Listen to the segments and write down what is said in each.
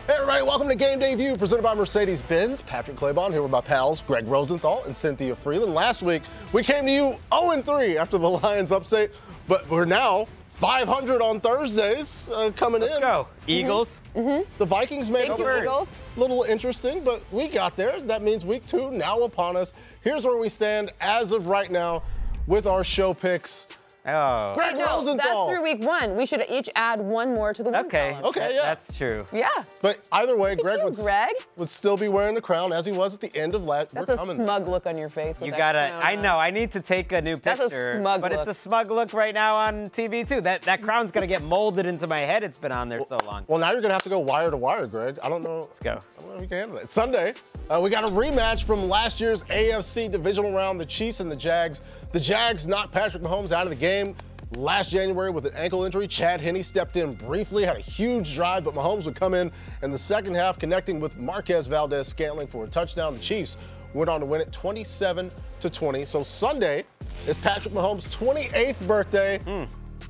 Hey everybody, welcome to Game Day View, presented by Mercedes-Benz. Patrick Claybon here with my pals Greg Rosenthal and Cynthia Freeland. Last week, we came to you 0-3 after the Lions upset, but we're now 500 on Thursdays coming in. Let's go. Eagles. The Vikings made Thank up you, Eagles. a little interesting, but we got there. That means week 2 now upon us. Here's where we stand as of right now with our show picks. Oh. Greg Wait, no, Rosenthal. that's through week 1. We should each add one more to the win Okay. column. Okay, yeah. That's true. Yeah. But either way, Greg, you, Greg. would still be wearing the crown as he was at the end of last. That's a smug look on your face. With You that gotta. crown I on. know. I need to take a new picture. That's a smug but look. it's a smug look right now on TV too. That crown's gonna get molded into my head. It's been on there so long. Well, now you're going to have to go wire to wire, Greg. I don't know. Let's go. I don't know if you can handle it. It's Sunday. We got a rematch from last year's AFC divisional round, the Chiefs and the Jags. The Jags knocked Patrick Mahomes out of the game last January with an ankle injury. Chad Henne stepped in briefly, had a huge drive, but Mahomes would come in the second half, connecting with Marquez Valdez-Scantling for a touchdown. The Chiefs went on to win it 27-20. So Sunday is Patrick Mahomes' 28th birthday.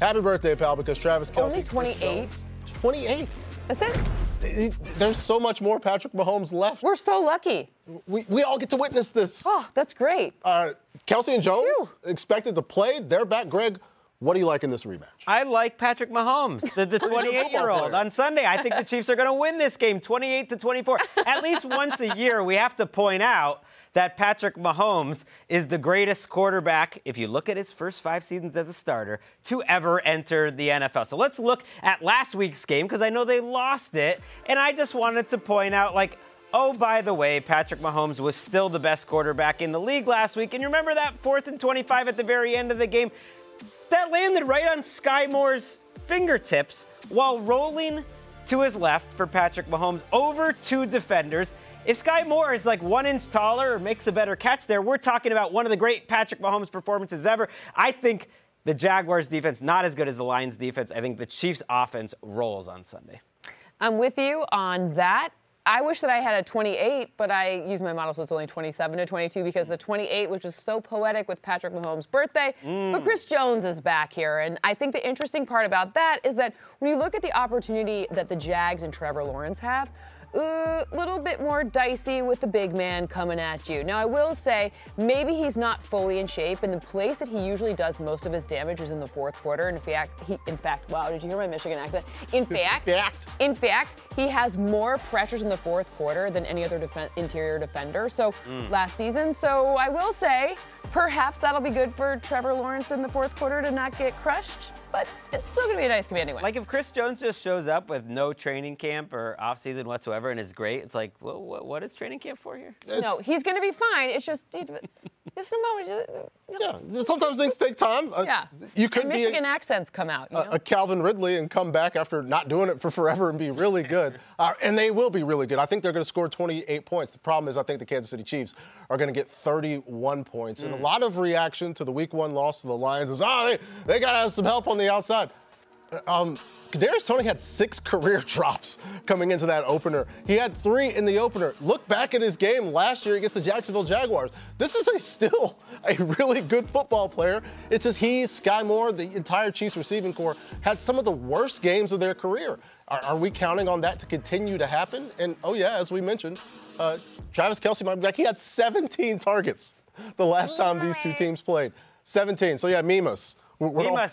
Happy birthday, pal, because Travis Kelce. Only 28? 28. That's it? There's so much more Patrick Mahomes left. We're so lucky. We all get to witness this. Oh, that's great. Kelce and Jones Phew. expected to play. They're back. Greg, what do you like in this rematch? I like Patrick Mahomes, the good football 28-year-old. player. On Sunday, I think the Chiefs are going to win this game 28-24. At least once a year, we have to point out that Patrick Mahomes is the greatest quarterback, if you look at his first 5 seasons as a starter, to ever enter the NFL. So let's look at last week's game, because I know they lost it, and I just wanted to point out, oh, by the way, Patrick Mahomes was still the best quarterback in the league last week. And you remember that 4th and 25 at the very end of the game? That landed right on Sky Moore's fingertips while rolling to his left for Patrick Mahomes over 2 defenders. If Sky Moore is 1 inch taller or makes a better catch there, we're talking about one of the great Patrick Mahomes performances ever. I think the Jaguars defense, not as good as the Lions defense. I think the Chiefs offense rolls on Sunday. I'm with you on that. I wish that I had a 28, but I used my model, so it's only 27-22 because the 28, which is so poetic with Patrick Mahomes' birthday. But Chris Jones is back here, and I think the interesting part about that is that when you look at the opportunity that the Jags and Trevor Lawrence have, a little bit more dicey with the big man coming at you. Now, I will say, maybe he's not fully in shape, and the place that he usually does most of his damage is in the 4th quarter. And in fact, wow, did you hear my Michigan accent? In fact, he has more pressures in the 4th quarter than any other interior defender. So last season, so I will say, perhaps that'll be good for Trevor Lawrence in the 4th quarter to not get crushed, but it's still going to be a nice game anyway. If Chris Jones just shows up with no training camp or offseason whatsoever and is great, it's well, what is training camp for here? No, he's going to be fine. It's just, it's no moment. Yeah, sometimes things take time. Yeah. You could and be Michigan accents come out. You know? a Calvin Ridley and come back after not doing it for forever and be really good. And they will be really good. I think they're going to score 28 points. The problem is I think the Kansas City Chiefs are going to get 31 points. And a lot of reaction to the Week 1 loss to the Lions is, they got to have some help on the outside. Kadarius Toney had 6 career drops coming into that opener. He had 3 in the opener. Look back at his game last year against the Jacksonville Jaguars. This is still a really good football player. It's just he, Sky Moore, the entire Chiefs receiving corps had some of the worst games of their career. Are we counting on that to continue to happen? And, as we mentioned, Travis Kelce might be back. He had 17 targets the last time these 2 teams played. 17. So, Mimas.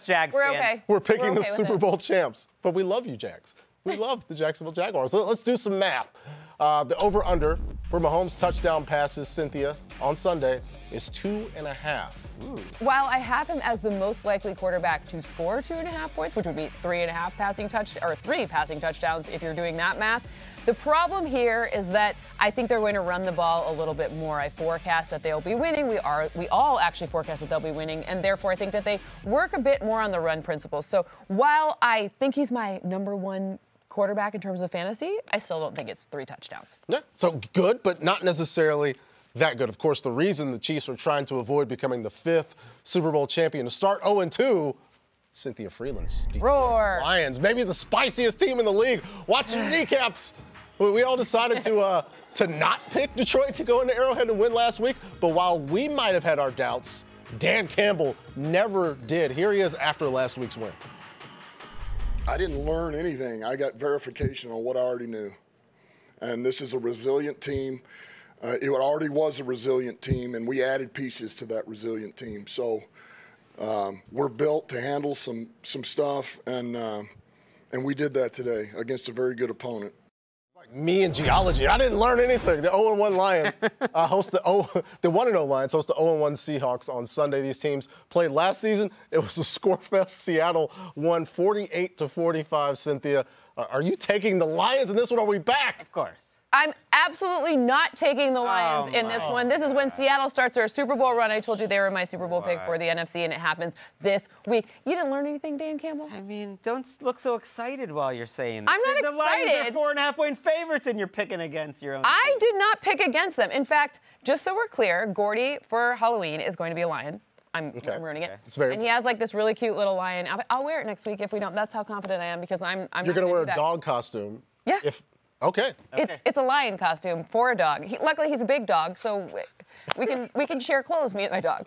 Jags We're fans. okay. We're picking We're the okay with Super it. Bowl champs, but we love you, Jags. We love the Jacksonville Jaguars. So let's do some math. The over-under for Mahomes' touchdown passes, Cynthia, on Sunday is 2.5. While I have him as the most likely quarterback to score 2.5 points, which would be 3 passing touchdowns if you're doing that math, the problem here is that I think they're going to run the ball a little bit more. I forecast that they'll be winning. We all actually forecast that they'll be winning, and therefore I think that they work a bit more on the run principles. So while I think he's my number 1 quarterback in terms of fantasy, I still don't think it's 3 touchdowns. Yeah, so good, but not necessarily that good. Of course, the reason the Chiefs are trying to avoid becoming the 5th Super Bowl champion to start 0-2, Cynthia Freeland's Roar. Lions, maybe the spiciest team in the league. Watch your kneecaps. We all decided to not pick Detroit to go into Arrowhead and win last week, but while we might have had our doubts, Dan Campbell never did. Here he is after last week's win. I didn't learn anything. I got verification on what I already knew. And this is a resilient team. It already was a resilient team, and we added pieces to that resilient team. So we're built to handle some stuff, and we did that today against a very good opponent. Like me in geology, I didn't learn anything. The 0-1 Lions host the 1-0 Lions host the 0-1 Seahawks on Sunday. These teams played last season. It was a score fest. Seattle won 48-45. Cynthia, are you taking the Lions in this one? Are we back? Of course. I'm absolutely not taking the Lions in this one. This is when Seattle starts their Super Bowl run. I told you they were my Super Bowl pick for the NFC, and it happens this week. You didn't learn anything, Dan Campbell? I mean, don't look so excited while you're saying this. I'm not The excited. Lions are 4.5-point favorites, and you're picking against your own I team. did not pick against them. In fact, just so we're clear, Gordy for Halloween is going to be a lion. I'm ruining it. It's very. And he has like this really cute little lion. I'll wear it next week if we don't. That's how confident I am because I'm You're going to wear a dog costume. Yeah. Okay. It's a lion costume for a dog. Luckily, he's a big dog, so we can share clothes, me and my dog.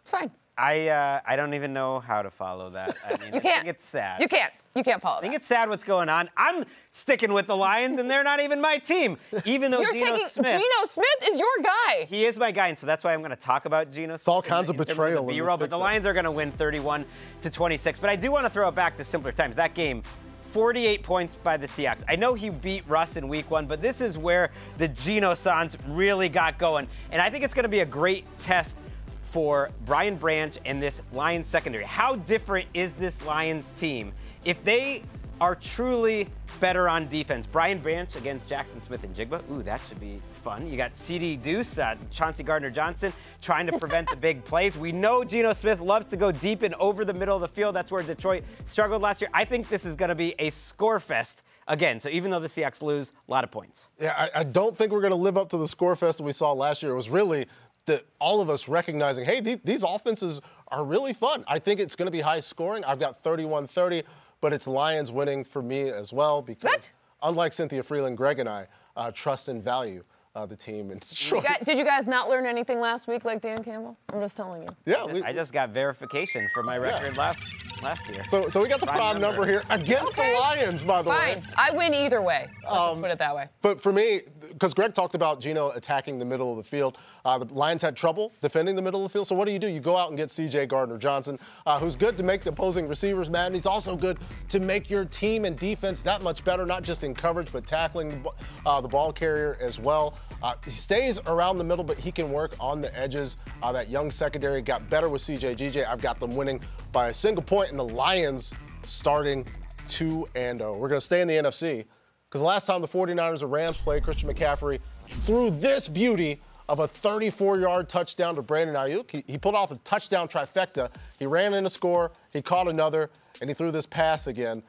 It's fine. I don't even know how to follow that. I mean, You can't. I think it's sad. You can't follow I think that. it's sad what's going on. I'm sticking with the Lions, and they're not even my team. Even though Geno Smith. Geno Smith is your guy. He is my guy, and so that's why I'm going to talk about Geno Smith. It's all kinds of betrayal in this B-roll, but the big Lions are going to win 31-26. But I do want to throw it back to simpler times. That game, 48 points by the Seahawks. I know he beat Russ in week 1, but this is where the Geno-sons really got going. And I think it's going to be a great test for Brian Branch and this Lions secondary. How different is this Lions team if they are truly better on defense? Brian Branch against Jackson Smith and Jigba. Ooh, that should be fun. You got C.D. Deuce, Chauncey Gardner-Johnson trying to prevent the big plays. We know Geno Smith loves to go deep and over the middle of the field. That's where Detroit struggled last year. I think this is going to be a score fest again. So even though the Seahawks lose, a lot of points. Yeah, I don't think we're going to live up to the score fest that we saw last year. It was really all of us recognizing, hey, these offenses are really fun. I think it's going to be high scoring. I've got 31-30. But it's Lions winning for me as well because, unlike Cynthia Freeland, Greg and I trust and value the team. And Did you guys not learn anything last week like Dan Campbell? I'm just telling you. Yeah, I just got verification for my record last year. So we got the prime number here against the Lions, by the way. Fine. I win either way. Let's just put it that way. But for me, because Greg talked about Geno attacking the middle of the field, the Lions had trouble defending the middle of the field. So what do? You go out and get C.J. Gardner-Johnson, who's good to make the opposing receivers mad, and he's also good to make your team and defense that much better, not just in coverage, but tackling the ball carrier as well. He stays around the middle, but he can work on the edges. That young secondary got better with C.J. GJ. I've got them winning by a single point, and the Lions starting 2-0. We're going to stay in the NFC because last time the 49ers and Rams played, Christian McCaffrey threw this beauty of a 34-yard touchdown to Brandon Ayuk. He pulled off a touchdown trifecta. He ran in a score, he caught another, and he threw this pass again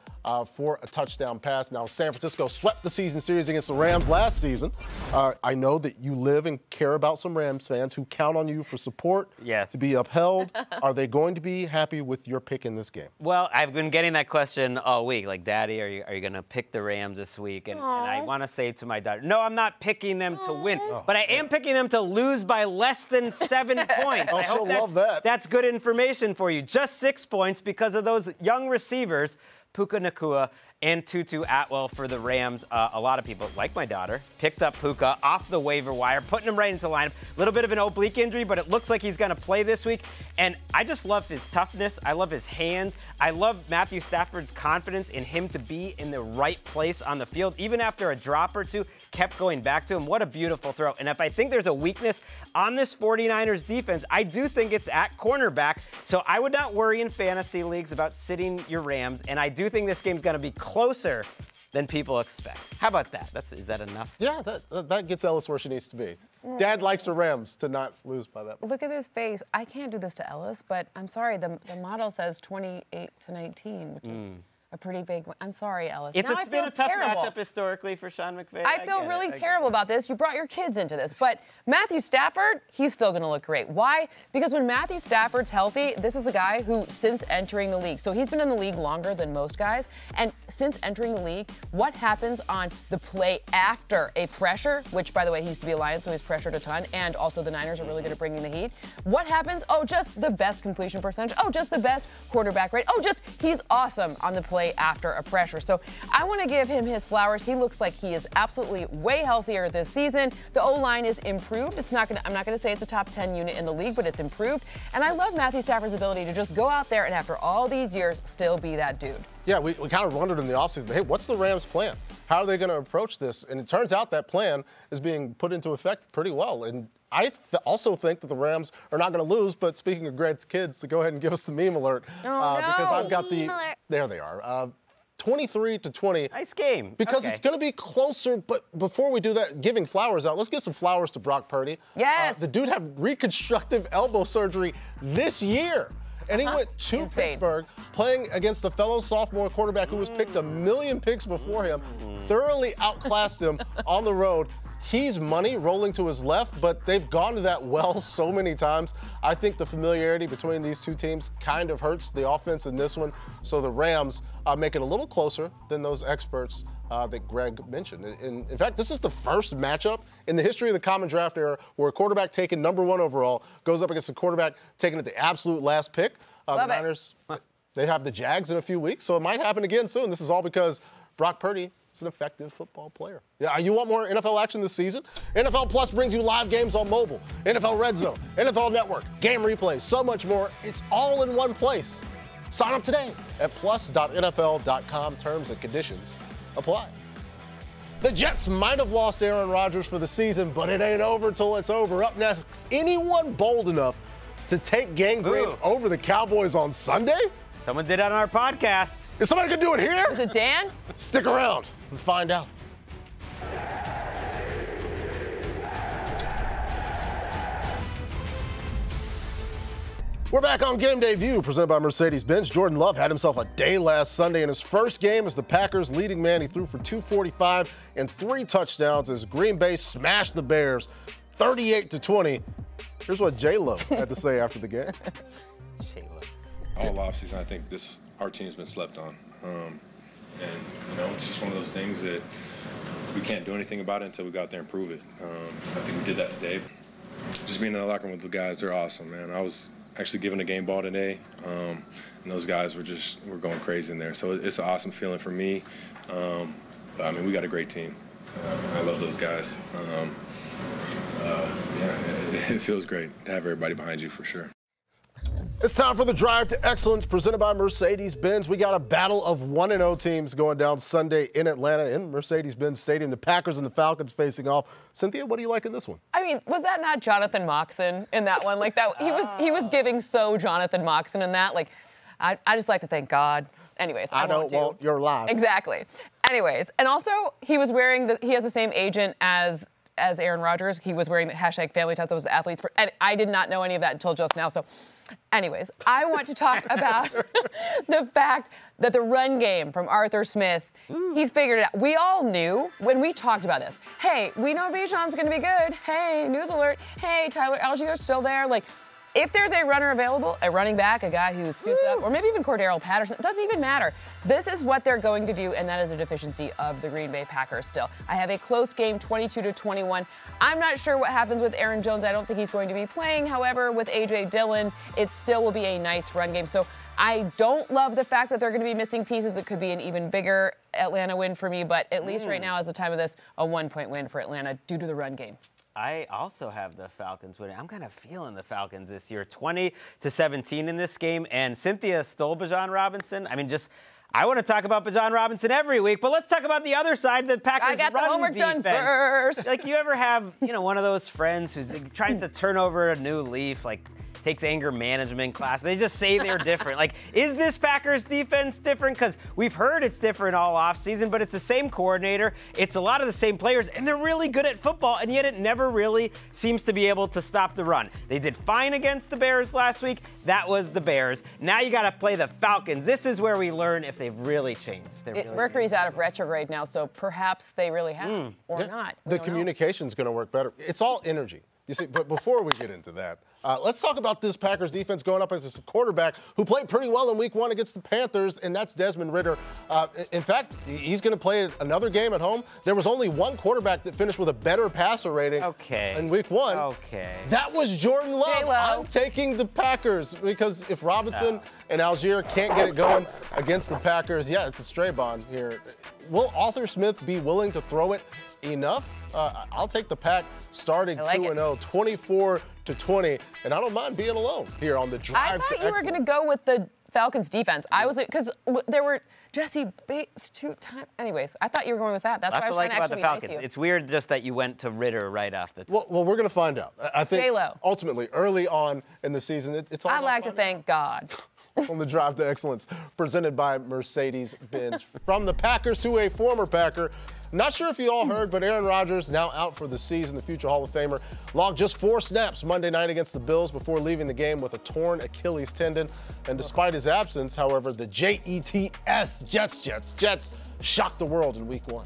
for a touchdown pass. Now, San Francisco swept the season series against the Rams last season. I know that you live and care about some Rams fans who count on you for support to be upheld. Are they going to be happy with your pick in this game? Well, I've been getting that question all week. Like, Daddy, are you going to pick the Rams this week? And I want to say to my daughter, no, I'm not picking them to win. But I am picking them to lose by less than 7 points. Oh, she'll love that. That's good information for you. Just 6 points because of those young receivers, Puka Nacua and Tutu Atwell for the Rams. A lot of people, like my daughter, picked up Puka off the waiver wire, putting him right into the lineup. A little bit of an oblique injury, but it looks like he's going to play this week. And I just love his toughness. I love his hands. I love Matthew Stafford's confidence in him to be in the right place on the field. Even after a drop or two, kept going back to him. What a beautiful throw. And if I think there's a weakness on this 49ers defense, I do think it's at cornerback. So I would not worry in fantasy leagues about sitting your Rams. And I do think this game's going to be closer than people expect. How about that? Is that enough? Yeah, that gets Ellis where she needs to be. Dad likes the Rams to not lose by that. Look at his face. I can't do this to Ellis, but I'm sorry. The model says 28-19, which is a pretty big one. I'm sorry, Ellis. It's been a tough terrible. matchup historically for Sean McVay. I feel really terrible about this. You brought your kids into this. But Matthew Stafford, he's still going to look great. Why? Because when Matthew Stafford's healthy, this is a guy who, since entering the league, so he's been in the league longer than most guys, and since entering the league, what happens on the play after a pressure, which, by the way, he used to be a Lion, so he's pressured a ton, and also the Niners are really good at bringing the heat. What happens? Oh, just the best completion percentage. Oh, just the best quarterback rate. Oh, just he's awesome on the play play after a pressure. So I want to give him his flowers. He looks like he is absolutely way healthier this season. The O-line is improved. I'm not going to say it's a top 10 unit in the league, but it's improved. And I love Matthew Stafford's ability to just go out there and after all these years still be that dude. Yeah, we kind of wondered in the offseason, hey, what's the Rams' plan? How are they going to approach this? And it turns out that plan is being put into effect pretty well. And I also think that the Rams are not going to lose. But speaking of Greg's kids, so go ahead and give us the meme alert. Because I've got there they are. 23-20. Nice game. Because it's going to be closer. But before we do that, giving flowers out, let's give some flowers to Brock Purdy. Yes. The dude had reconstructive elbow surgery this year. And he went to Pittsburgh playing against a fellow sophomore quarterback who was picked 1 million picks before him, thoroughly outclassed him on the road. He's money rolling to his left, but they've gone to that well so many times. I think the familiarity between these two teams kind of hurts the offense in this one. So the Rams make it a little closer than those experts that Greg mentioned. In fact, this is the first matchup in the history of the common draft era where a quarterback taken #1 overall goes up against a quarterback taken at the absolute last pick. The Niners, they have the Jags in a few weeks, so it might happen again soon. This is all because Brock Purdy is an effective football player. Yeah, you want more NFL action this season? NFL Plus brings you live games on mobile, NFL Red Zone, NFL Network, game replays, so much more. It's all in one place. Sign up today at plus.nfl.com. Terms and conditions apply. The Jets might have lost Aaron Rodgers for the season, but it ain't over till it's over. Up next, anyone bold enough to take Gameday over the Cowboys on Sunday? Someone did it on our podcast. Is somebody gonna do it here? Is it Dan? Stick around and find out. We're back on Game Day View, presented by Mercedes-Benz. Jordan Love had himself a day last Sunday in his first game as the Packers' leading man. He threw for 245 and 3 touchdowns as Green Bay smashed the Bears 38-20. Here's what J-Lo had to say after the game. J-Lo. All offseason, I think our team's been slept on. And, it's just one of those things that we can't do anything about it until we go out there and prove it. I think we did that today. Just being in the locker room with the guys, they're awesome, man. I was actually given a game ball today, and those guys were going crazy in there. So it's an awesome feeling for me. We got a great team. I love those guys. It feels great to have everybody behind you for sure. It's time for the Drive to Excellence, presented by Mercedes-Benz. We got a battle of 1-0 teams going down Sunday in Atlanta in Mercedes-Benz Stadium. The Packers and the Falcons facing off. Cynthia, what do you like in this one? I mean, was that not Jonathan Moxon in that one? Like that, he was giving so Jonathan Moxon in that. Like, I just like to thank God. Anyways, I don't want your life. Exactly. Anyways, and also he was wearing he has the same agent as Aaron Rodgers. He was wearing the #family ties. That was athletes for. And I did not know any of that until just now. So, anyways, I want to talk about the fact that the run game from Arthur Smith, he's figured it out. We all knew when we talked about this. Hey, we know Bijan's going to be good. Hey, news alert. Hey, Tyler Allgeier's still there. Like, if there's a runner available, a running back, a guy who suits up, or maybe even Cordero Patterson, it doesn't even matter. This is what they're going to do, and that is a deficiency of the Green Bay Packers still. I have a close game, 22-21. I'm not sure what happens with Aaron Jones. I don't think he's going to be playing. However, with A.J. Dillon, it still will be a nice run game. So I don't love the fact that they're going to be missing pieces. It could be an even bigger Atlanta win for me, but at least right now, as the time of this, a 1-point win for Atlanta due to the run game. I also have the Falcons winning. I'm kind of feeling the Falcons this year. 20-17 in this game, and Cynthia stole Bijan Robinson. I mean, I want to talk about Bijan Robinson every week, but let's talk about the other side, the Packers I got run the homework defense. done first. Like, you ever have, one of those friends who tries to turn over a new leaf, like takes anger management class. They just say they're different. Like, is this Packers defense different? Because we've heard it's different all offseason, but it's the same coordinator. It's a lot of the same players, and they're really good at football, and yet it never really seems to be able to stop the run. They did fine against the Bears last week. That was the Bears. Now you got to play the Falcons. This is where we learn if they've really changed. Mercury's out of retrograde now, so perhaps they really have, or not. The communication's going to work better. It's all energy. You see, but before we get into that, Let's talk about this Packers defense going up against a quarterback who played pretty well in Week 1 against the Panthers, and that's Desmond Ridder. In fact, he's going to play another game at home. There was only one quarterback that finished with a better passer rating in Week 1. Okay. That was Jordan Love. J-Lo. I'm taking the Packers because if Robinson and Algier can't get it going against the Packers, yeah, it's a stray bond here. Will Arthur Smith be willing to throw it enough? I'll take the Pack starting 2-0, 24-20, and I don't mind being alone here on the drive to excellence. I thought you were going to go with the Falcons defense. I was, because there were Jesse Bates 2 times. Anyways, I thought you were going with that. That's why I was trying to actually be nice to you. It's weird just that you went to Ridder right off the top. Well, we're going to find out. I think J-Lo. ultimately, early on in the season, it's all I about like to thank God. on the Drive to Excellence, presented by Mercedes-Benz. From the Packers to a former Packer. Not sure if you all heard, but Aaron Rodgers, now out for the season, the future Hall of Famer, logged just 4 snaps Monday night against the Bills before leaving the game with a torn Achilles tendon. And despite his absence, however, the Jets shocked the world in Week 1.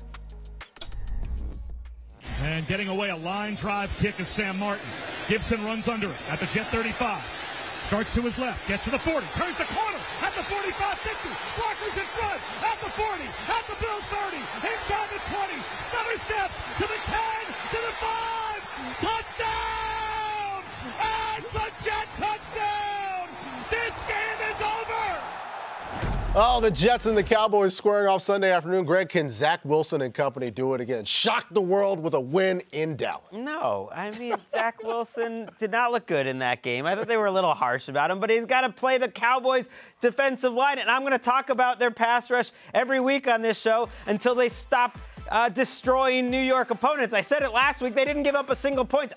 And getting away, a line drive kick is Sam Martin. Gibson runs under it at the Jet 35. Starts to his left, gets to the 40, turns the corner at the 45-50. Blockers in front at the 40, at the Bills 30, inside the 20. Stutter steps to the 10, to the 5. Touchdown! And it's a Jet touchdown! This game is over! Oh, the Jets and the Cowboys squaring off Sunday afternoon. Greg, can Zach Wilson and company do it again? Shock the world with a win in Dallas. No, I mean, Zach Wilson did not look good in that game. I thought they were a little harsh about him, but he's got to play the Cowboys' defensive line, and I'm going to talk about their pass rush every week on this show until they stop destroying New York opponents. I said it last week. They didn't give up a single point.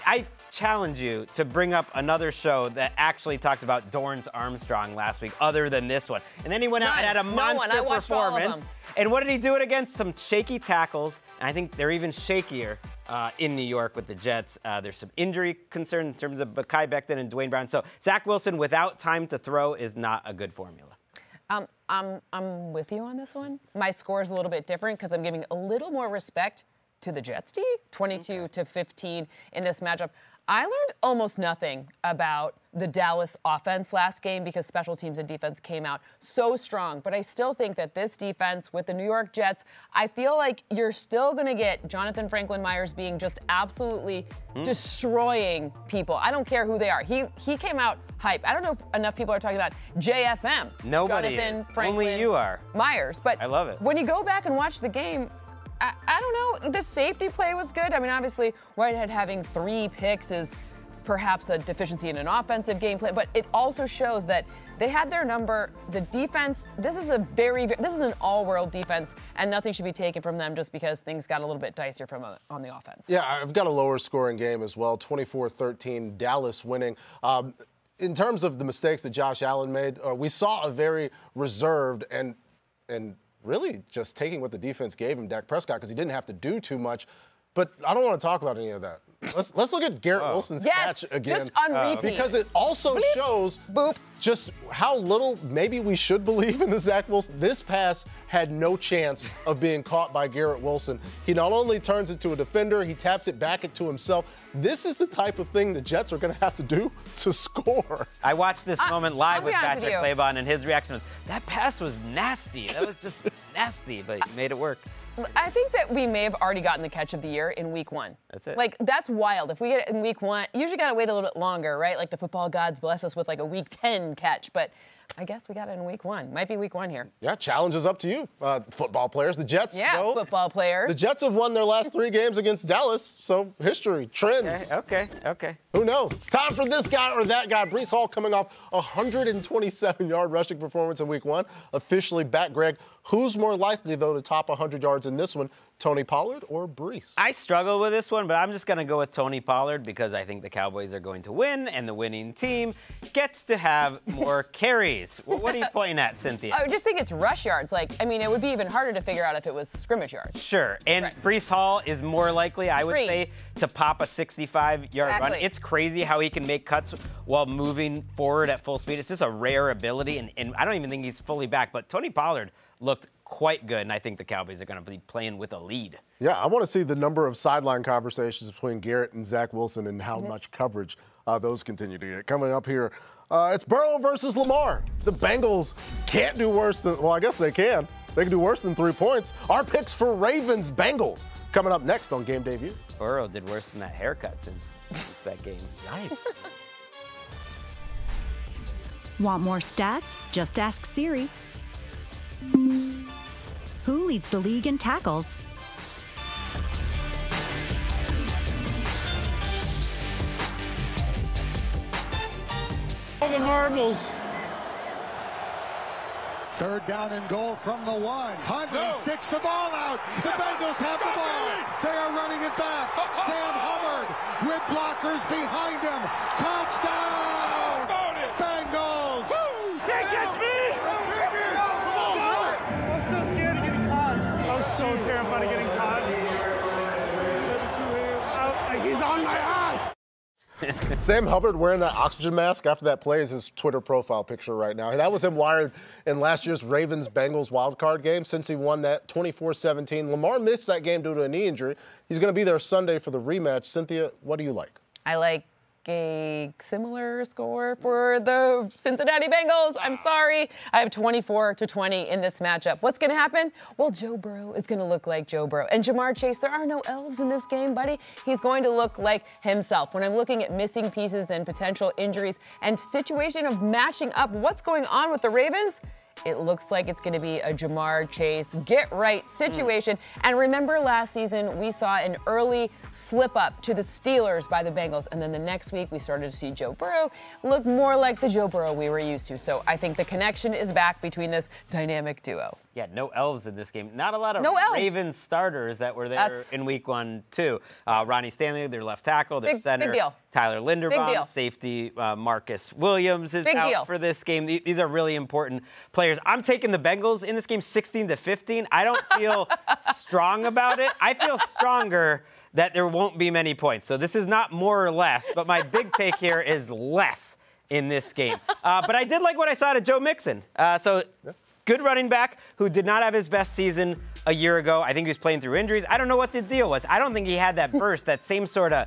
I challenge you to bring up another show that actually talked about Dorrance Armstrong last week other than this one. And then he went out and had a monster performance. And what did he do it against? Some shaky tackles. And I think they're even shakier in New York with the Jets. There's some injury concern in terms of Mekhi Becton and Dwayne Brown. So Zach Wilson without time to throw is not a good formula. I'm with you on this one. My score is a little bit different because I'm giving a little more respect to the Jets D, 22-15 in this matchup. I learned almost nothing about the Dallas offense last game because special teams and defense came out so strong. But I still think that this defense with the New York Jets, I feel like you're still going to get Jonathan Franklin Myers being just absolutely destroying people. I don't care who they are. He came out hype. I don't know if enough people are talking about JFM. Nobody Jonathan is. Franklin Only you are. Myers. But I love it. When you go back and watch the game, I don't know. The safety play was good. I mean, obviously, Whitehead having 3 picks is perhaps a deficiency in an offensive game plan, but it also shows that they had their number. The defense, this is an all-world defense, and nothing should be taken from them just because things got a little bit dicier on the offense. Yeah, I've got a lower scoring game as well, 24-13, Dallas winning. In terms of the mistakes that Josh Allen made, we saw a very reserved and really just taking what the defense gave him, Dak Prescott, because he didn't have to do too much. But I don't want to talk about any of that. Let's look at Garrett Wilson's catch again. Just on repeat. Because it also shows just how little maybe we should believe in the Zach Wilson. This pass had no chance of being caught by Garrett Wilson. He not only turns it to a defender, he taps it back into himself. This is the type of thing the Jets are going to have to do to score. I watched this moment live with Patrick Claybon, and his reaction was, that pass was nasty. That was just nasty, but he made it work. I think that we may have already gotten the catch of the year in Week 1. That's it. Like, that's wild. If we get it in Week 1, you usually got to wait a little bit longer, right? Like the football gods bless us with like a Week 10 catch. But I guess we got it in Week 1. Might be Week 1 here. Yeah, challenge is up to you, football players. The Jets, football players. The Jets have won their last 3 games against Dallas, so history, trends. Okay. Who knows? Time for this guy or that guy. Breece Hall coming off a 127-yard rushing performance in Week 1. Officially back, Greg. Who's more likely, though, to top 100 yards in this one, Tony Pollard or Breece? I struggle with this one, but I'm just going to go with Tony Pollard because I think the Cowboys are going to win, and the winning team gets to have more carries. What are you pointing at, Cynthia? I just think it's rush yards. Like, I mean, it would be even harder to figure out if it was scrimmage yards. Sure, and Breece Hall is more likely, I would say, to pop a 65-yard run. It's crazy how he can make cuts while moving forward at full speed. It's just a rare ability, and I don't even think he's fully back, but Tony Pollard looked quite good, and I think the Cowboys are going to be playing with a lead. Yeah, I want to see the number of sideline conversations between Garrett and Zach Wilson and how much coverage those continue to get. Coming up here, it's Burrow versus Lamar. The Bengals can't do worse than, well, I guess they can. They can do worse than 3 points. Our picks for Ravens-Bengals coming up next on Game Day View. Burrow did worse than that haircut since that game. Nice. Want more stats? Just ask Siri. Who leads the league in tackles? All the marbles. Third down and goal from the 1. Huntley sticks the ball out. The Bengals have the ball. They are running it back. Sam Hubbard with blockers behind him. Touchdown! Bengals! Can't catch me! I was so scared of getting caught. I was so terrified of getting caught. He's on my ass! Sam Hubbard wearing that oxygen mask after that play is his Twitter profile picture right now. That was him wired in last year's Ravens-Bengals wildcard game since he won that 24-17. Lamar missed that game due to a knee injury. He's going to be there Sunday for the rematch. Cynthia, what do you like? I like a similar score for the Cincinnati Bengals. I'm sorry. I have 24-20 in this matchup. What's going to happen? Well, Joe Burrow is going to look like Joe Burrow. And Jamar Chase, there are no elves in this game, buddy. He's going to look like himself. When I'm looking at missing pieces and potential injuries and situation of matching up what's going on with the Ravens, it looks like it's going to be a Jamar Chase get-right situation. And remember last season, we saw an early slip-up to the Steelers by the Bengals. And then the next week, we started to see Joe Burrow look more like the Joe Burrow we were used to. So I think the connection is back between this dynamic duo. Yeah, no elves in this game. Not a lot of No elves. Ravens starters that were there in week 1, too. Ronnie Stanley, their left tackle, their center. Big deal. Tyler Linderbaum, Big deal. Safety Marcus Williams is Big out deal. for this game. These are really important players. I'm taking the Bengals in this game 16-15. I don't feel strong about it. I feel stronger that there won't be many points. So this is not more or less, but my big take here is less in this game. But I did like what I saw to Joe Mixon. Good running back who did not have his best season a year ago. I think he was playing through injuries. I don't know what the deal was. I don't think he had that burst, that same sort of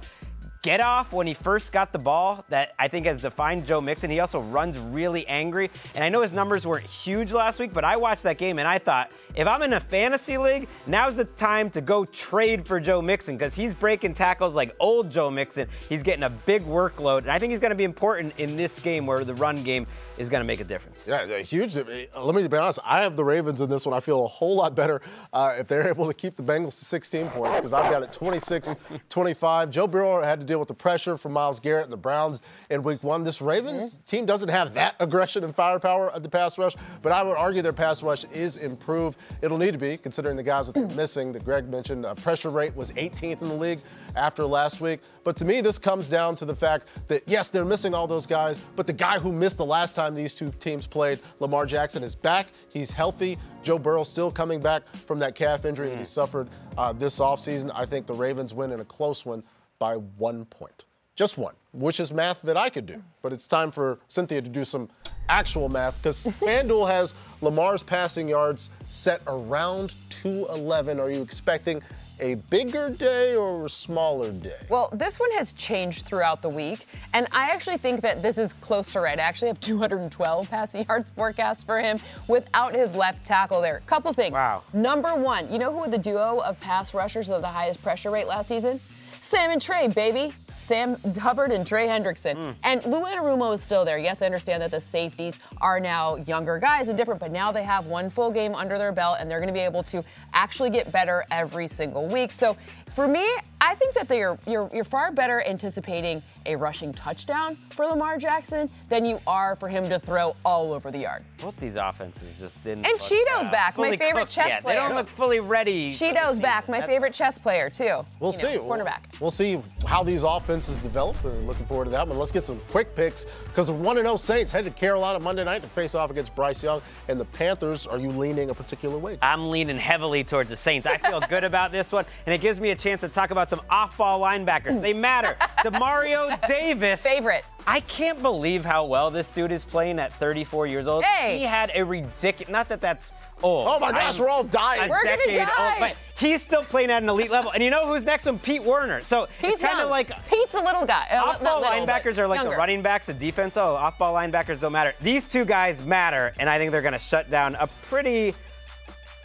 get off when he first got the ball that I think has defined Joe Mixon. He also runs really angry. And I know his numbers weren't huge last week, but I watched that game and I thought, if I'm in a fantasy league, now's the time to go trade for Joe Mixon because he's breaking tackles like old Joe Mixon. He's getting a big workload. And I think he's going to be important in this game where the run game is going to make a difference. Yeah, huge. Let me be honest. I have the Ravens in this one. I feel a whole lot better if they're able to keep the Bengals to 16 points because I've got it 26-25. Joe Burrow had to deal with the pressure from Myles Garrett and the Browns in week 1. This Ravens team doesn't have that aggression and firepower at the pass rush, but I would argue their pass rush is improved. It'll need to be, considering the guys that they're missing that Greg mentioned. Pressure rate was 18th in the league after last week. But to me, this comes down to the fact that, yes, they're missing all those guys, but the guy who missed the last time these two teams played, Lamar Jackson, is back. He's healthy. Joe Burrow still coming back from that calf injury that he suffered this offseason. I think the Ravens win in a close one by 1 point. Just one, which is math that I could do. But it's time for Cynthia to do some actual math because FanDuel has Lamar's passing yards set around 211. Are you expecting a bigger day or a smaller day? Well, this one has changed throughout the week, and I actually think that this is close to right. I actually have 212 passing yards forecast for him without his left tackle there. Couple things. Wow. Number one, you know who the duo of pass rushers with the highest pressure rate last season? Sam and Trey, baby. Sam Hubbard and Trey Hendrickson. And Lou Anarumo is still there. Yes, I understand that the safeties are now younger guys and different, but now they have one full game under their belt and they're going to be able to actually get better every single week. So for me, I think that you're far better anticipating a rushing touchdown for Lamar Jackson than you are for him to throw all over the yard. Both these offenses just didn't. And Cheeto's back, my favorite chess player. They don't look fully ready. Cheeto's back, my favorite chess player too. We'll see. Cornerback. We'll see how these offenses develop. We're looking forward to that one. Let's get some quick picks because the 1-0 Saints head to Carolina Monday night to face off against Bryce Young and the Panthers. Are you leaning a particular way? I'm leaning heavily towards the Saints. I feel good about this one, and it gives me a chance to talk about some off-ball linebackers. They matter. DeMario Davis. Favorite. I can't believe how well this dude is playing at 34 years old. Hey. He had a ridiculous, not that that's old. Oh my gosh, we're all dying. We're gonna die. But He's still playing at an elite level. And you know who's next to him? Pete Werner. So He's kind of young. like Pete's a little guy. off-ball linebackers are like younger. the running backs of defense. Oh, off-ball linebackers don't matter. These two guys matter, and I think they're going to shut down a pretty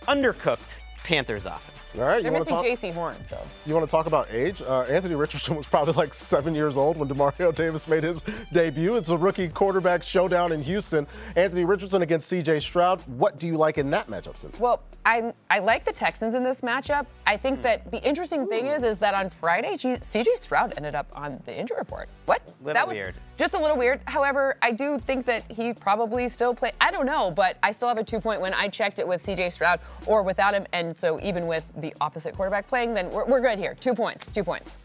undercooked Panthers offense. All right, They're missing J.C. Horn, so. You want to talk about age? Anthony Richardson was probably like 7 years old when Demario Davis made his debut. It's a rookie quarterback showdown in Houston. Anthony Richardson against C.J. Stroud. What do you like in that matchup, Cynthia? Well, I like the Texans in this matchup. I think that the interesting thing is that on Friday, C.J. Stroud ended up on the injury report. What? That was weird. Just a little weird. However, I do think that he probably still play. I don't know, but I still have a 2-point win. I checked it with C.J. Stroud or without him, and so even with the opposite quarterback playing, then we're good here. 2 points. 2 points.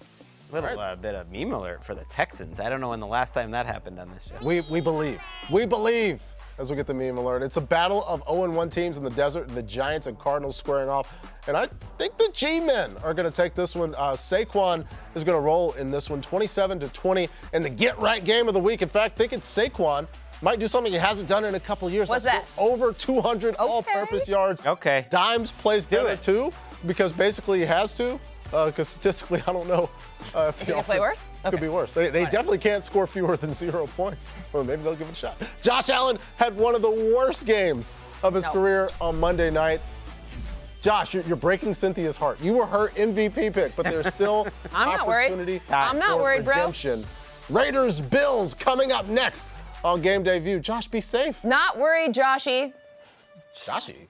Little bit of meme alert for the Texans. I don't know when the last time that happened on this show. We believe. We believe as we get the meme alert. It's a battle of 0-1 teams in the desert, and the Giants and Cardinals squaring off. And I think the G-men are going to take this one. Saquon is going to roll in this one, 27-20, in the get-right game of the week. In fact, thinking Saquon might do something he hasn't done in a couple years. What's that? Over 200 all-purpose yards. Okay. Dimes plays better too, because basically he has to. Because statistically, I don't know if the offense play worse? could be worse. They definitely can't score fewer than 0 points. Well, maybe they'll give it a shot. Josh Allen had one of the worst games of his career on Monday night. Josh, you're breaking Cynthia's heart. You were her MVP pick, but there's still I'm not worried. opportunity I'm not for worried, bro. redemption. Raiders, Bills coming up next on Game Day View. Josh, be safe. Not worried, Joshy. Joshy.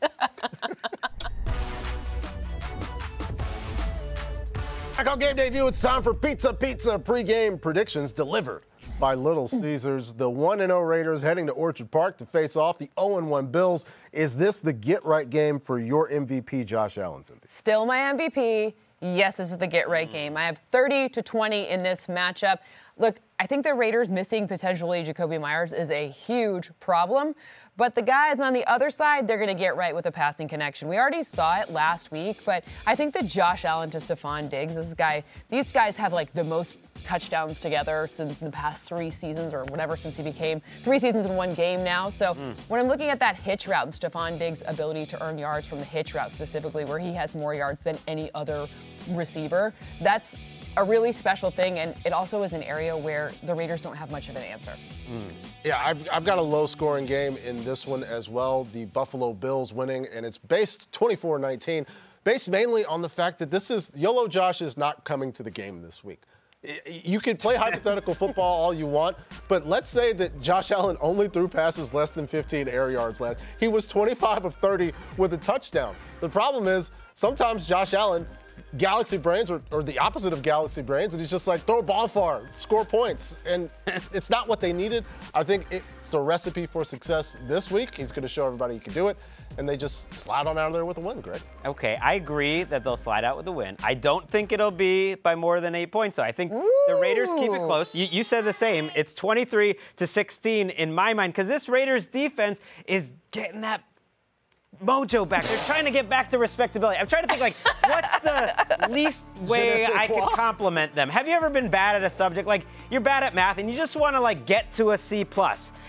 Back on Game Day View, it's time for Pizza pre-game predictions delivered by Little Caesars. The 1-0 Raiders heading to Orchard Park to face off the 0-1 Bills. Is this the get-right game for your MVP, Josh Allen? Still my MVP. Yes, this is the get-right game. I have 30-20 in this matchup. Look, I think the Raiders missing potentially Jacoby Myers is a huge problem. But the guys on the other side, they're going to get right with a passing connection. We already saw it last week, but I think that Josh Allen to Stephon Diggs, these guys have like the most touchdowns together since the past 3 seasons or whatever, since he became 3 seasons in 1 game now. So when I'm looking at that hitch route and Stephon Diggs' ability to earn yards from the hitch route specifically, where he has more yards than any other receiver, that's a really special thing, and it also is an area where the Raiders don't have much of an answer. Yeah, I've got a low-scoring game in this one as well. The Buffalo Bills winning, and it's based 24-19, based mainly on the fact that YOLO Josh is not coming to the game this week. You could play hypothetical football all you want, but let's say that Josh Allen only threw passes less than 15 air yards last. He was 25 of 30 with a touchdown. The problem is sometimes Josh Allen, galaxy brains or the opposite of galaxy brains, and he's just like, throw a ball far, score points. And it's not what they needed. I think it's the recipe for success this week. He's going to show everybody he can do it, and they just slide on out of there with a win, Greg. Okay, I agree that they'll slide out with a win. I don't think it'll be by more than 8 points, though. I think the Raiders keep it close. You said the same. It's 23-16 in my mind, because this Raiders defense is getting that mojo back. They're trying to get back to respectability. I'm trying to think, like, what's the least way I could compliment them? Have you ever been bad at a subject? Like, you're bad at math, and you just want to, like, get to a C+.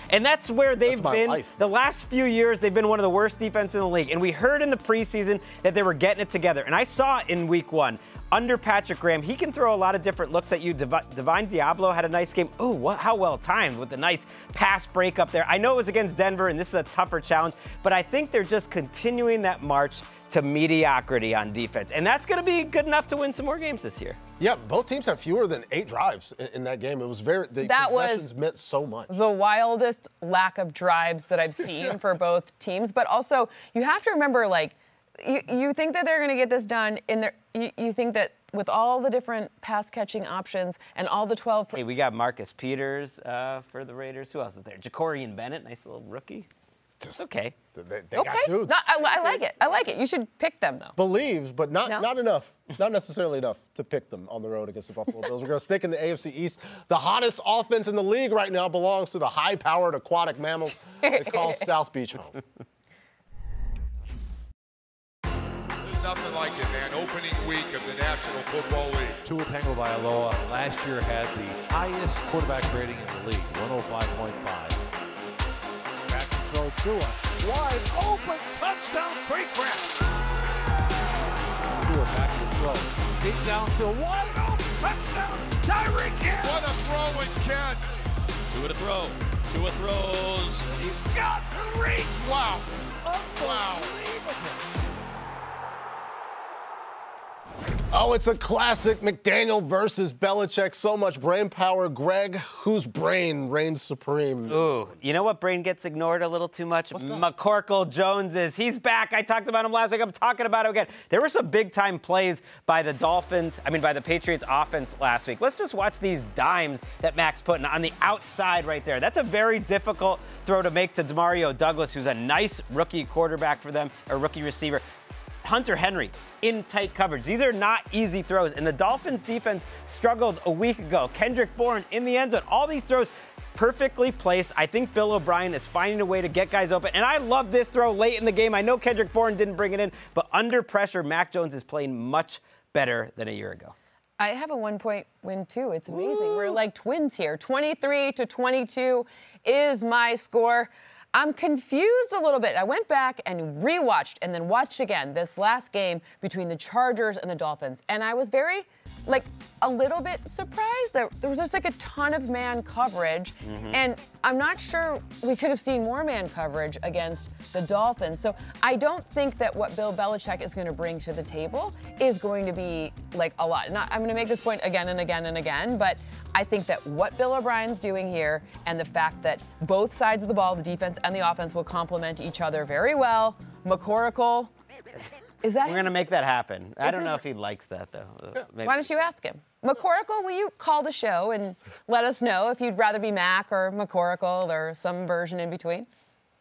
And that's where they've been. The last few years, they've been one of the worst defenses in the league. And we heard in the preseason that they were getting it together. And I saw it in week 1. Under Patrick Graham, he can throw a lot of different looks at you. Divine Diablo had a nice game. Ooh, how well timed with the nice pass break up there. I know it was against Denver, and this is a tougher challenge, but I think they're just continuing that march to mediocrity on defense. And that's going to be good enough to win some more games this year. Yeah, both teams had fewer than 8 drives in that game. It was the possessions meant so much. The wildest lack of drives that I've seen for both teams. But also, you have to remember, like, you think that they're going to get this done in their. You think that with all the different pass-catching options and all the 12. Hey, we got Marcus Peters for the Raiders. Who else is there? Jacorian Bennett, nice little rookie. Just okay. They got dudes. No, I like it. I like it. You should pick them, though. Believes, but not enough. Not necessarily enough to pick them on the road against the Buffalo Bills. We're going to stick in the AFC East. The hottest offense in the league right now belongs to the high-powered aquatic mammals they call South Beach home. Nothing like it, man. Opening week of the National Football League. Tua Tagovailoa last year had the highest quarterback rating in the league, 105.5. Back to throw Tua. Wide open touchdown, Craycraft. Tua Deep downfield, wide open, touchdown, Tyreek Hill. What a throw and catch. Tua to throw. Tua throws. He's got three. Wow. Wow. Oh, it's a classic. McDaniel versus Belichick. So much brain power. Greg, whose brain reigns supreme? Ooh, you know what brain gets ignored a little too much? McCorkle Jones's. He's back. I talked about him last week. I'm talking about him again. There were some big-time plays by the by the Patriots offense last week. Let's just watch these dimes that Mac's putting on the outside right there. That's a very difficult throw to make to Demario Douglas, who's a nice rookie quarterback for them, a rookie receiver. Hunter Henry in tight coverage. These are not easy throws, and the Dolphins defense struggled a week ago. Kendrick Bourne in the end zone. All these throws perfectly placed. I think Bill O'Brien is finding a way to get guys open, and I love this throw late in the game. I know Kendrick Bourne didn't bring it in, but under pressure, Mac Jones is playing much better than a year ago. I have a 1-point win, too. It's amazing. Ooh. We're like twins here. 23-22 is my score. I'm confused a little bit. I went back and rewatched and then watched again this last game between the Chargers and the Dolphins. And I was very, a little bit surprised that there was just a ton of man coverage. Mm-hmm. And I'm not sure we could have seen more man coverage against the Dolphins. So I don't think that what Bill Belichick is going to bring to the table is going to be a lot. I'm going to make this point again and again and again, but I think that what Bill O'Brien's doing here and the fact that both sides of the ball, the defense and the offense, will complement each other very well. McCorkle, is that We're going to make that happen. I don't know if he likes that, though. Yeah. Why don't you ask him? McCorkle, will you call the show and let us know if you'd rather be Mac or McCorkle or some version in between?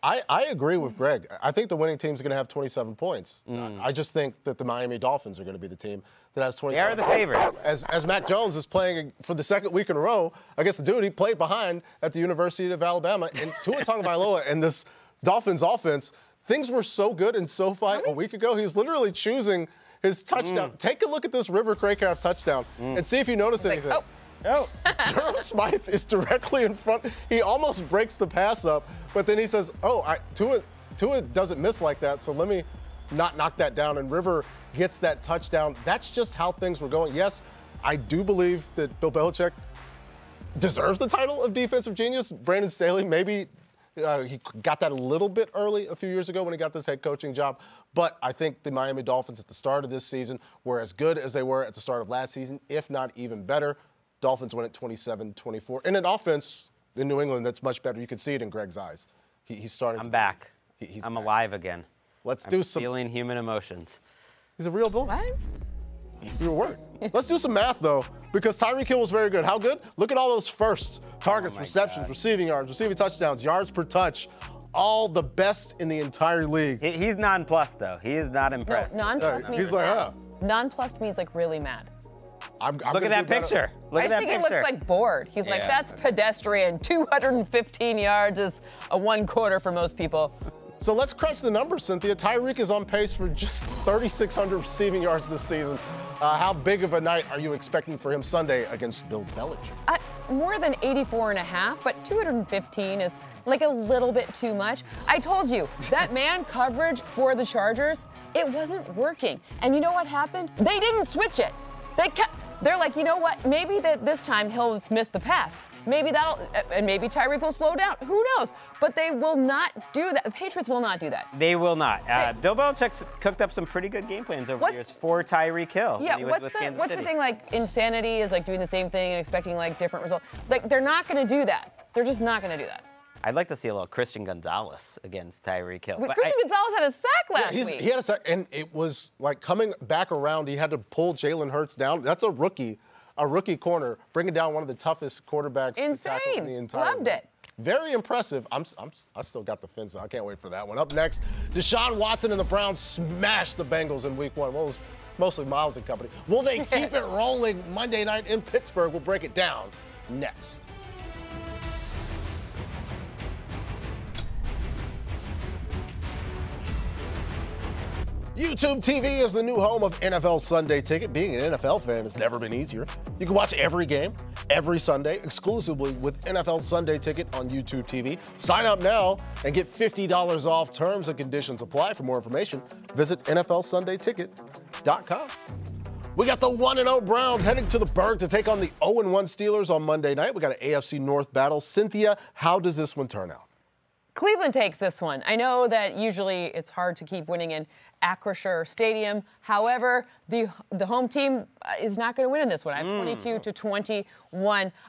I agree with Greg. I think the winning team's going to have 27 points. I just think that the Miami Dolphins are going to be the team that has 27 points. They are the favorites. As Mac Jones is playing for the second week in a row against the dude he played behind at the University of Alabama. And Tua Tagovailoa and this Dolphins offense, things were so good in SoFi a week ago. He was literally choosing his touchdown. Take a look at this River Cracraft touchdown and see if you notice anything. Oh. Durham Smythe is directly in front. He almost breaks the pass up, but then he says, Tua doesn't miss like that, so let me not knock that down. And River gets that touchdown. That's just how things were going. Yes, I do believe that Bill Belichick deserves the title of defensive genius. Brandon Staley, maybe he got that a little bit early a few years ago when he got this head coaching job. But I think the Miami Dolphins at the start of this season were as good as they were at the start of last season, if not even better. Dolphins win at 27-24. In an offense in New England that's much better. You can see it in Greg's eyes. He's starting. I'm back. He's I'm back. Alive again. Let's do some. Feeling human emotions. He's a real bull. What? Your word. Let's do some math, though, because Tyreek Hill was very good. How good? Look at all those firsts. Targets, receptions, receiving yards, receiving touchdowns, yards per touch. All the best in the entire league. He's nonplussed, though. He is not impressed. No, nonplussed means he's like, nonplussed means really mad. Look at that picture. I just think he looks bored. He's like, that's pedestrian. 215 yards is a 1 quarter for most people. So let's crunch the numbers, Cynthia. Tyreek is on pace for just 3,600 receiving yards this season. How big of a night are you expecting for him Sunday against Bill Belichick? More than 84.5, but 215 is a little bit too much. I told you, that man coverage for the Chargers, it wasn't working. And you know what happened? They didn't switch it. They're like, you know what? Maybe this time he'll just miss the pass. Maybe maybe Tyreek will slow down. Who knows? But they will not do that. The Patriots will not do that. They will not. Bill Belichick's cooked up some pretty good game plans over the years for Tyreek Hill. Yeah, what's the thing insanity is doing the same thing and expecting different results. They're not going to do that. They're just not going to do that. I'd like to see a little Christian Gonzalez against Tyreek Hill. Christian Gonzalez had a sack last week. He had a sack, and it was coming back around. He had to pull Jalen Hurts down. That's a rookie corner, bringing down one of the toughest quarterbacks to tackle in the entire Loved league. it. Very impressive. I still got the fins. I can't wait for that one. Up next, Deshaun Watson and the Browns smashed the Bengals in Week 1. Well, it was mostly Miles and company. Will they keep it rolling Monday night in Pittsburgh? We'll break it down next. YouTube TV is the new home of NFL Sunday Ticket. Being an NFL fan has never been easier. You can watch every game, every Sunday, exclusively with NFL Sunday Ticket on YouTube TV. Sign up now and get $50 off. Terms and conditions apply. For more information, visit NFLSundayTicket.com. We got the 1-0 Browns heading to the Berg to take on the 0-1 Steelers on Monday night. We got an AFC North battle. Cynthia, how does this one turn out? Cleveland takes this one. I know that usually it's hard to keep winning in Acrisure Stadium. However, the home team is not going to win in this one. I have 22-21.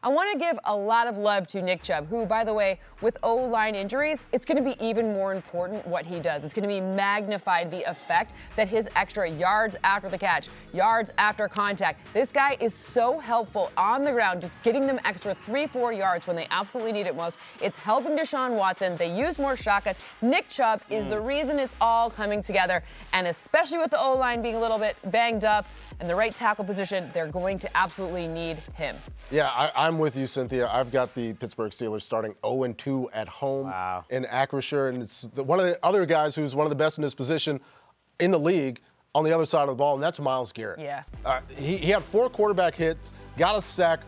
I want to give a lot of love to Nick Chubb, who, by the way, with O-line injuries, it's going to be even more important what he does. It's going to be magnified, the effect that his extra yards after the catch, yards after contact. This guy is so helpful on the ground, just getting them extra 3-4 yards when they absolutely need it most. It's helping Deshaun Watson. They use more shotgun. Nick Chubb is the reason it's all coming together. And especially with the O-line being a little bit banged up and the right tackle position, they're going to absolutely need him. Yeah, I'm with you, Cynthia. I've got the Pittsburgh Steelers starting 0-2 at home in Acrisure. And it's one of the other guys who's one of the best in his position in the league on the other side of the ball, and that's Myles Garrett. Yeah. He had 4 quarterback hits, got a sack.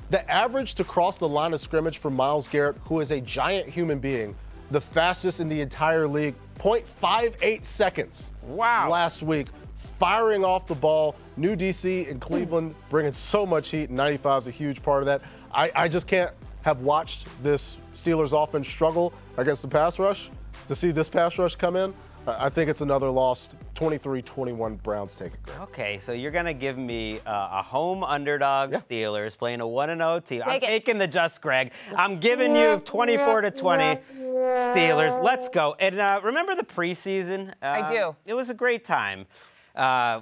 The average to cross the line of scrimmage for Myles Garrett, who is a giant human being, the fastest in the entire league, 0.58 seconds. Wow. Last week, firing off the ball. New DC in Cleveland, bringing so much heat, and 95 is a huge part of that. I just can't have watched this Steelers offense struggle against the pass rush to see this pass rush come in. I think it's another loss. 23-21 Browns take it, Greg. Okay, so you're going to give me a home underdog Steelers playing a 1-0 team. I'm taking the Just Greg. I'm giving you 24-20 Steelers. Let's go. And remember the preseason? I do. It was a great time.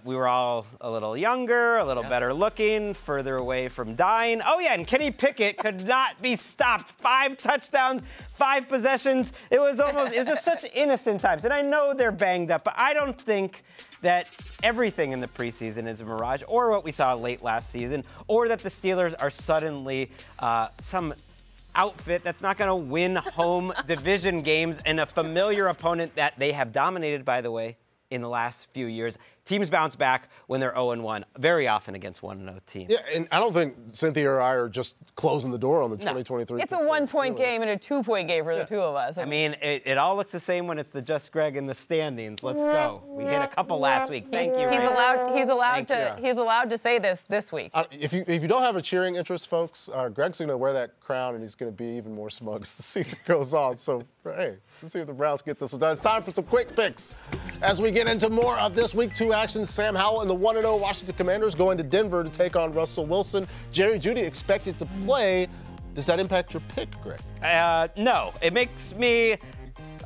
We were all a little younger, a little better looking, further away from dying. Oh, yeah, and Kenny Pickett could not be stopped. 5 touchdowns, 5 possessions. It was just such innocent times. And I know they're banged up, but I don't think that everything in the preseason is a mirage, or what we saw late last season, or that the Steelers are suddenly some outfit that's not going to win home division games and a familiar opponent that they have dominated, by the way, in the last few years. Teams bounce back when they're 0-1, very often against 1-0 teams. Yeah, and I don't think Cynthia or I are just closing the door on the 2023. It's a 1-point game and a 2-point game for the two of us. I mean, it all looks the same when it's the Just Greg in the standings. Let's go. We hit a couple last week. Thank you. He's allowed to say this week. If you don't have a cheering interest, folks, Greg's going to wear that crown and he's going to be even more smug as the season goes on. So, hey, let's see if the Browns get this one done. It's time for some quick picks as we get into more of this week 2 actions. Sam Howell and the 1-0 Washington Commanders going to Denver to take on Russell Wilson. Jerry Jeudy expected to play. Does that impact your pick, Greg? No. It makes me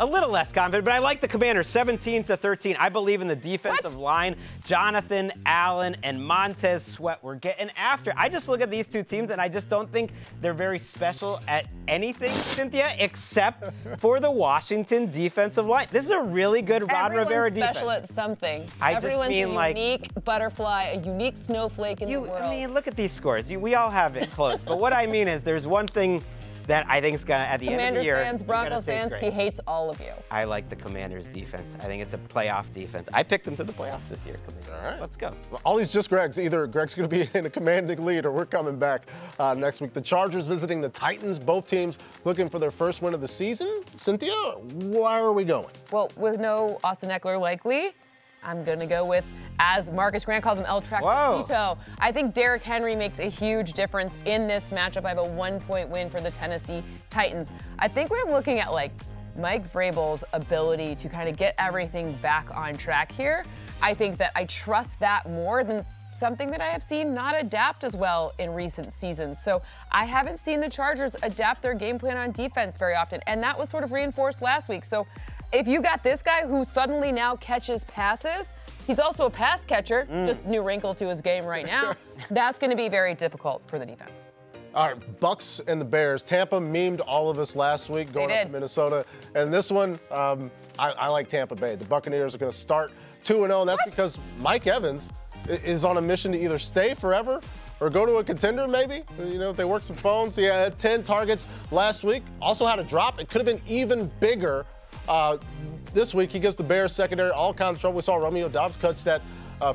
a little less confident, but I like the Commanders 17-13. I believe in the defensive line. Jonathan Allen and Montez Sweat were getting after. I just look at these two teams, and I just don't think they're very special at anything, Cynthia, except for the Washington defensive line. This is a really good Ron Rivera defense. Everyone's special at something. Everyone's a unique butterfly, a unique snowflake in the world. I mean, look at these scores. We all have it close. But what I mean is there's one thing that I think is going to, at the end of the year, Commanders fans, Broncos fans, he hates all of you. I like the Commanders defense. I think it's a playoff defense. I picked them to the playoffs this year. All right. Let's go. All these Just Gregs. Either Greg's going to be in a commanding lead or we're coming back next week. The Chargers visiting the Titans. Both teams looking for their first win of the season. Cynthia, why are we going? Well, with no Austin Eckler likely, I'm going to go with, as Marcus Grant calls him, El Tractorcito. I think Derrick Henry makes a huge difference in this matchup. I have a 1-point win for the Tennessee Titans. I think when I'm looking at Mike Vrabel's ability to kind of get everything back on track here, I think that I trust that more than something that I have seen not adapt as well in recent seasons. So I haven't seen the Chargers adapt their game plan on defense very often, and that was sort of reinforced last week. So if you got this guy who suddenly now catches passes, he's also a pass catcher, just new wrinkle to his game right now, that's going to be very difficult for the defense. All right, Bucks and the Bears. Tampa memed all of us last week going up to Minnesota. And this one, I like Tampa Bay. The Buccaneers are going to start 2-0, and that's because Mike Evans is on a mission to either stay forever or go to a contender maybe. You know, if they work some phones. He had 10 targets last week. Also had a drop. It could have been even bigger. This week, he gives the Bears secondary all kinds of trouble. We saw Romeo Doubs cuts that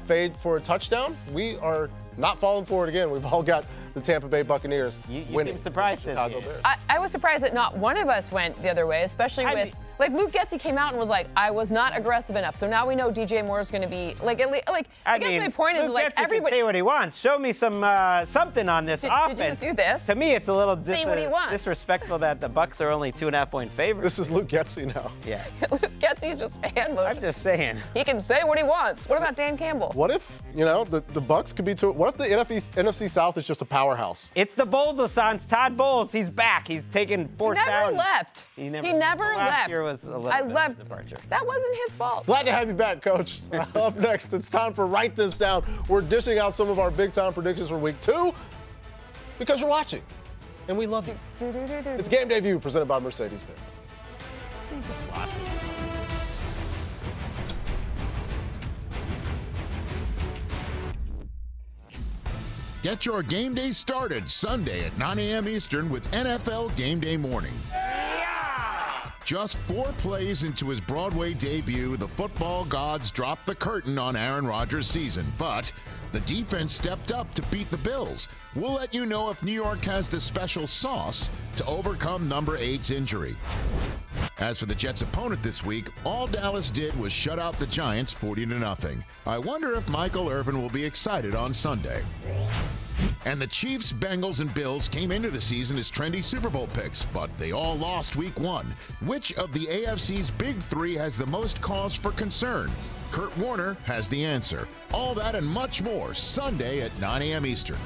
fade for a touchdown. We are not falling for it again. We've all got the Tampa Bay Buccaneers winning. You seem surprised. I was surprised that not one of us went the other way, especially with Like, Luke Getsy came out and was like, I was not aggressive enough. So now we know DJ Moore is going to be, like, I guess my point is, Luke like, Getsy can say what he wants. Show me some something on this offense. Did you just do this? To me, it's a little Say what he wants. disrespectful that the Bucks are only 2.5-point favorites. This is Luke Getsy now. Yeah. Luke Getsy's just hand motion. I'm just saying. He can say what he wants. What about Dan Campbell? What if, the Bucks could be what if the NFC South is just a powerhouse? It's the Bowles-a-Sans. Todd Bowles, he's back. He's taken fourth down. He never left. He never left. Last year was a little bit of a departure. That wasn't his fault. Glad to have you back, Coach. Up next, it's time for Write This Down. We're dishing out some of our big-time predictions for Week 2 because you're watching, and we love you. It's Game Day View, presented by Mercedes-Benz. Get your game day started Sunday at 9 a.m. Eastern with NFL Game Day Morning. Just 4 plays into his Broadway debut, the football gods dropped the curtain on Aaron Rodgers' season, but the defense stepped up to beat the Bills. We'll let you know if New York has the special sauce to overcome number 8's injury. As for the Jets' opponent this week, all Dallas did was shut out the Giants 40-0. I wonder if Michael Irvin will be excited on Sunday. And the Chiefs, Bengals, and Bills came into the season as trendy Super Bowl picks, but they all lost Week 1. Which of the AFC's big 3 has the most cause for concern? Kurt Warner has the answer. All that and much more Sunday at 9 a.m. Eastern.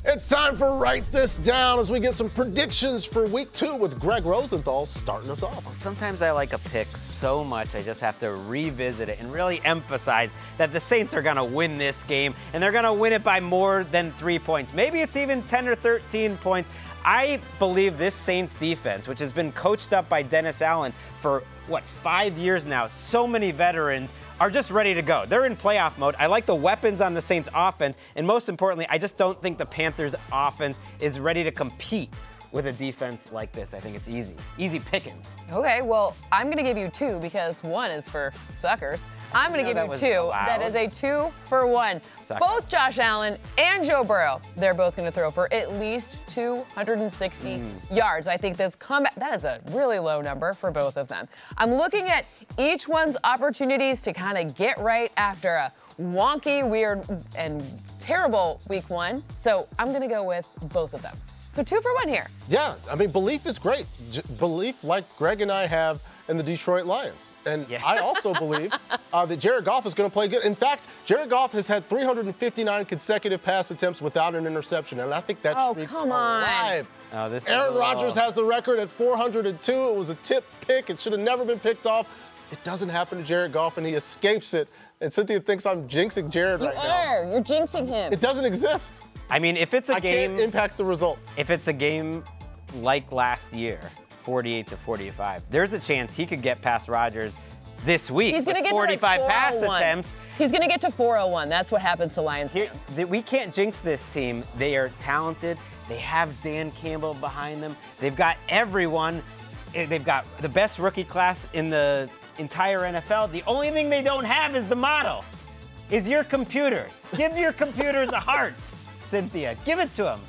It's time for Write This Down as we get some predictions for Week 2 with Greg Rosenthal starting us off. Sometimes I like a pick so much I just have to revisit it and really emphasize that the Saints are going to win this game, and they're going to win it by more than 3 points. Maybe it's even 10 or 13 points. I believe this Saints defense, which has been coached up by Dennis Allen for, 5 years now, so many veterans, are just ready to go. They're in playoff mode. I like the weapons on the Saints offense, and most importantly, I just don't think the Panthers offense is ready to compete with a defense like this. I think it's easy pickings. Okay, well, I'm going to give you 2 because 1 is for suckers. I'm going to give you 2. That is a 2 for 1. Sucker. Both Josh Allen and Joe Burrow, they're both going to throw for at least 260 yards. I think this comeback, that is a really low number for both of them. I'm looking at each one's opportunities to kind of get right after a wonky, weird, and terrible Week 1. So I'm going to go with both of them. So 2 for 1 here. Yeah, I mean, belief is great. Belief like Greg and I have in the Detroit Lions. And I also believe that Jared Goff is going to play good. In fact, Jared Goff has had 359 consecutive pass attempts without an interception, and I think that streak's alive. Aaron Rodgers has the record at 402. It was a tip pick. It should have never been picked off. It doesn't happen to Jared Goff, and he escapes it. And Cynthia thinks I'm jinxing Jared right now. You're jinxing him. It doesn't exist. I mean, if it's a game, I can't impact the results. If it's a game like last year, 48-45, there's a chance he could get past Rodgers this week. He's going to get 45 to like pass attempts. He's going to get to 401. That's what happens to Lions fans. We can't jinx this team. They are talented. They have Dan Campbell behind them. They've got everyone. They've got the best rookie class in the entire NFL. The only thing they don't have is the model, is your computers. Give your computers a heart, Cynthia. Give it to them.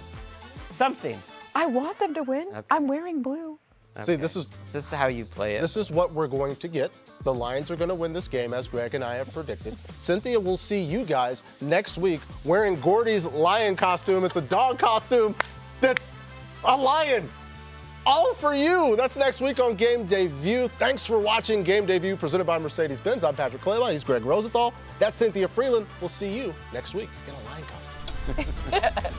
Something. I want them to win. Okay. I'm wearing blue. Okay. See, this is how you play it. This is what we're going to get. The Lions are going to win this game, as Greg and I have predicted. Cynthia will see you guys next week wearing Gordy's lion costume. It's a dog costume that's a lion. All for you. That's next week on Game Day View. Thanks for watching Game Day View, presented by Mercedes-Benz. I'm Patrick Claybon. He's Greg Rosenthal. That's Cynthia Freeland. We'll see you next week in a lion costume.